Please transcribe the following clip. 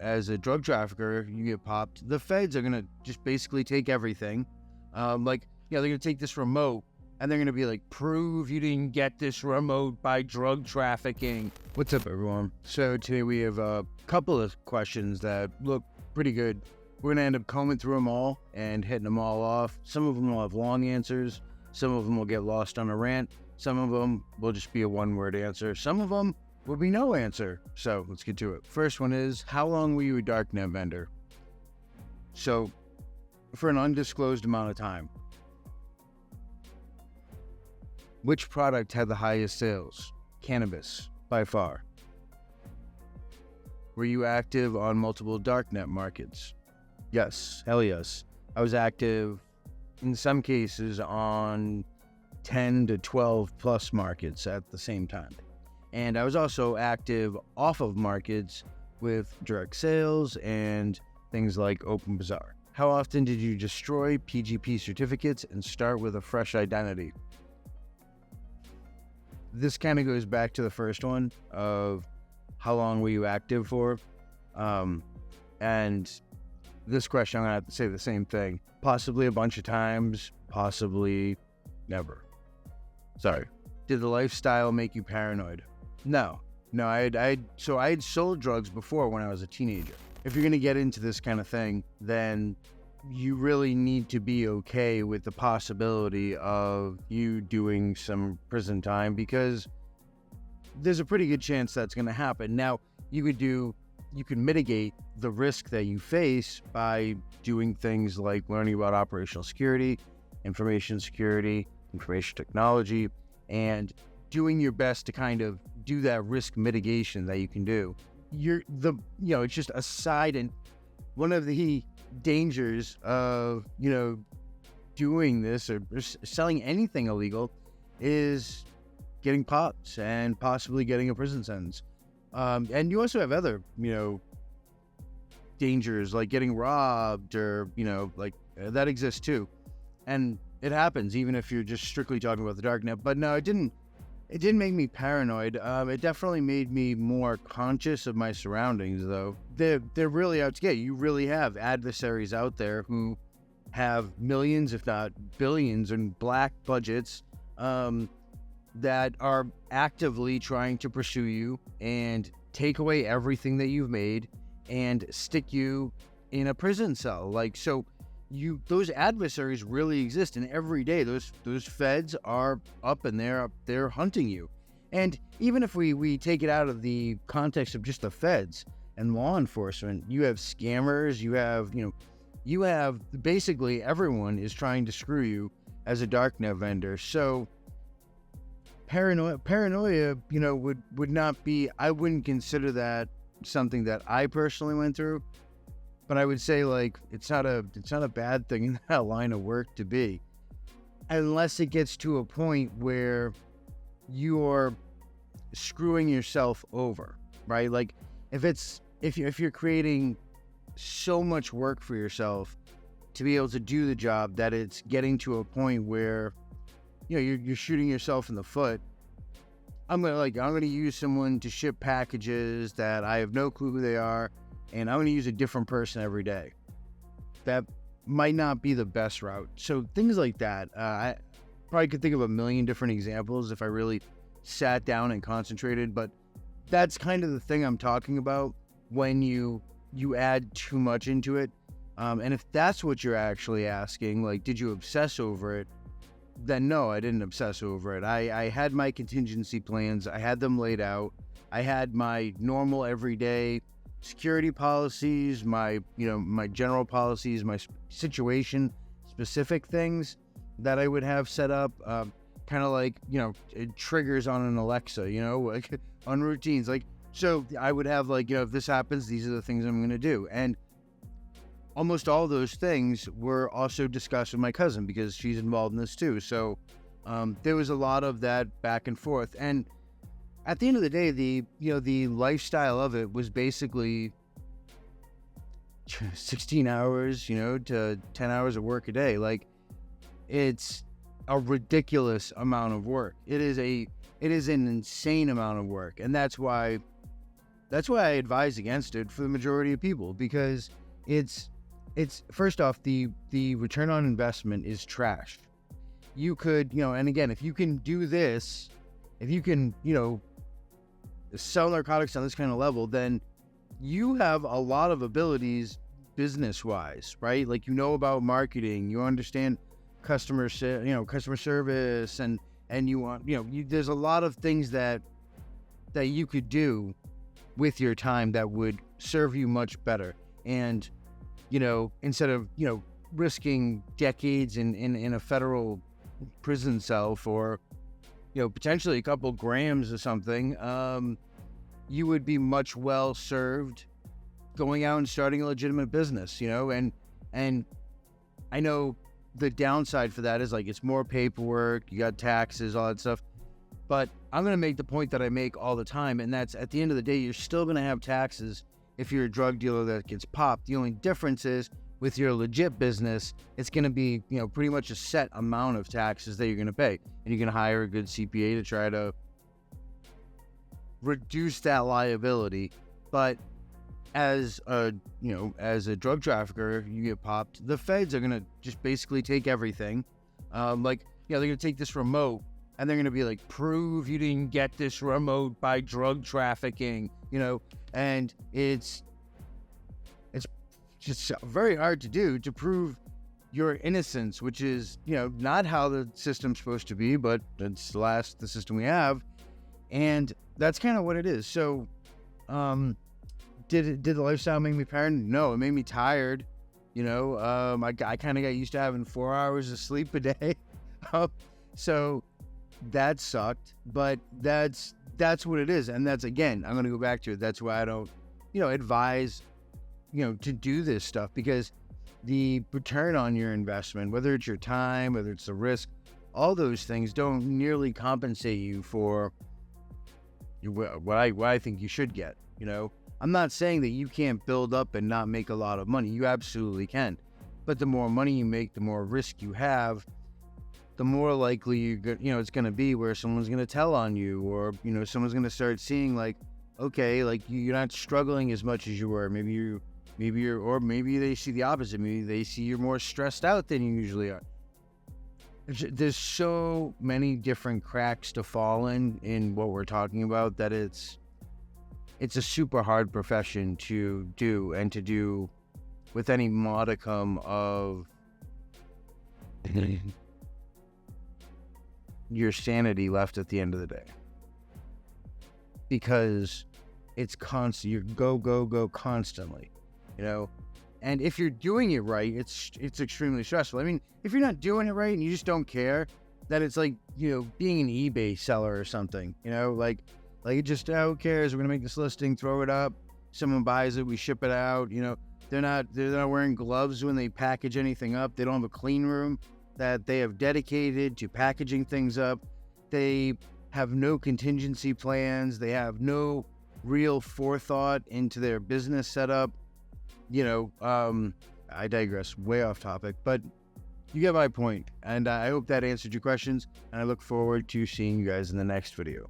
as a drug trafficker, you get popped, the feds are going to just basically take everything. They're going to take this remote and they're going to be like, prove you didn't get this remote by drug trafficking. What's up, everyone? So today we have a couple of questions that look pretty good. We're going to end up combing through them all and hitting them all off. Some of them will have long answers. Some of them will get lost on a rant. Some of them will just be a one-word answer. Some of them will be no answer. So let's get to it. First one is, how long were you a Darknet vendor? So for an undisclosed amount of time. Which product had the highest sales? Cannabis, by far. Were you active on multiple Darknet markets? Yes, hell yes. I was active in some cases on 10 to 12 plus markets at the same time. And I was also active off of markets with direct sales and things like Open Bazaar. How often did you destroy PGP certificates and start with a fresh identity? This kind of goes back to the first one of how long were you active for? And this question, I'm going to have to say the same thing. Possibly a bunch of times, possibly never. Sorry. Did the lifestyle make you paranoid? No. I had sold drugs before when I was a teenager. If you're going to get into this kind of thing, then you really need to be okay with the possibility of you doing some prison time, because there's a pretty good chance that's going to happen. Now, you can mitigate the risk that you face by doing things like learning about operational security, information security, information technology, and doing your best to kind of do that risk mitigation that you can do. It's just a side, and one of the dangers of, doing this or selling anything illegal is getting popped and possibly getting a prison sentence. And you also have other, dangers like getting robbed or, that exists too. And it happens even if you're just strictly talking about the Darknet. But no, it didn't make me paranoid. It definitely made me more conscious of my surroundings, though. They're really out to get you. You really have adversaries out there who have millions, if not billions, in black budgets that are actively trying to pursue you and take away everything that you've made and stick you in a prison cell. Those adversaries really exist, and every day those feds are up and they're hunting you. And even if we take it out of the context of just the feds and law enforcement, you have scammers, you have basically everyone is trying to screw you as a Darknet vendor. So paranoia, would not be, I wouldn't consider that something that I personally went through. But I would say, it's not a bad thing in that line of work to be, unless it gets to a point where you're screwing yourself over, right? Like if you're creating so much work for yourself to be able to do the job that it's getting to a point where, you're shooting yourself in the foot. I'm gonna use someone to ship packages that I have no clue who they are, and I'm going to use a different person every day. That might not be the best route. So things like that, I probably could think of a million different examples if I really sat down and concentrated, but that's kind of the thing I'm talking about when you add too much into it. And if that's what you're actually asking, did you obsess over it? Then no, I didn't obsess over it. I had my contingency plans. I had them laid out. I had my normal everyday security policies, my general policies, my situation specific things that I would have set up, kind of like, it triggers on an Alexa, on routines. So I would have if this happens, these are the things I'm going to do. And almost all those things were also discussed with my cousin because she's involved in this too. So there was a lot of that back and forth. And at the end of the day, the lifestyle of it was basically 16 hours, to 10 hours of work a day. It's a ridiculous amount of work. It is an insane amount of work. And that's why That's why I advise against it for the majority of people, because it's first off, the return on investment is trash. You could, and again, if you can do this, if you can, sell narcotics on this kind of level, then you have a lot of abilities business-wise, right? Like, about marketing, you understand customer service, and you want, there's a lot of things that you could do with your time that would serve you much better. And, instead of, risking decades in a federal prison cell for, potentially a couple grams or something, you would be much well served going out and starting a legitimate business, and I know the downside for that is, like, it's more paperwork, you got taxes, all that stuff. But I'm going to make the point that I make all the time, and that's, at the end of the day, you're still going to have taxes if you're a drug dealer that gets popped. The only difference is, with your legit business, it's going to be, pretty much a set amount of taxes that you're going to pay. And you can hire a good CPA to try to reduce that liability. But as a drug trafficker, you get popped, the feds are going to just basically take everything. They're going to take this remote, and they're going to be like, prove you didn't get this remote by drug trafficking, and it's just very hard to do, to prove your innocence, which is, not how the system's supposed to be, but it's the system we have. And that's kind of what it is. So, did the lifestyle make me paranoid? No, it made me tired. I kind of got used to having 4 hours of sleep a day. So that sucked, but that's what it is. And that's, again, I'm going to go back to it. That's why I don't, advise, to do this stuff, because the return on your investment, whether it's your time, whether it's the risk, all those things don't nearly compensate you for what I think you should get. I'm not saying that you can't build up and not make a lot of money. You absolutely can. But the more money you make, the more risk you have, the more likely it's going to be where someone's going to tell on you, or, someone's going to start seeing, like, okay, like, you're not struggling as much as you were. Maybe they see the opposite. Maybe they see you're more stressed out than you usually are. There's so many different cracks to fall in what we're talking about, that it's a super hard profession to do, and to do with any modicum of your sanity left at the end of the day, because it's constant. You go constantly, and if you're doing it right, it's extremely stressful. I mean, if you're not doing it right and you just don't care, that it's like, being an eBay seller or something, like it just, who cares? We're gonna make this listing, throw it up, someone buys it, we ship it out. They're not wearing gloves when they package anything up. They don't have a clean room that they have dedicated to packaging things up. They have no contingency plans. They have no real forethought into their business setup. I digress, way off topic, but you get my point. And I hope that answered your questions, and I look forward to seeing you guys in the next video.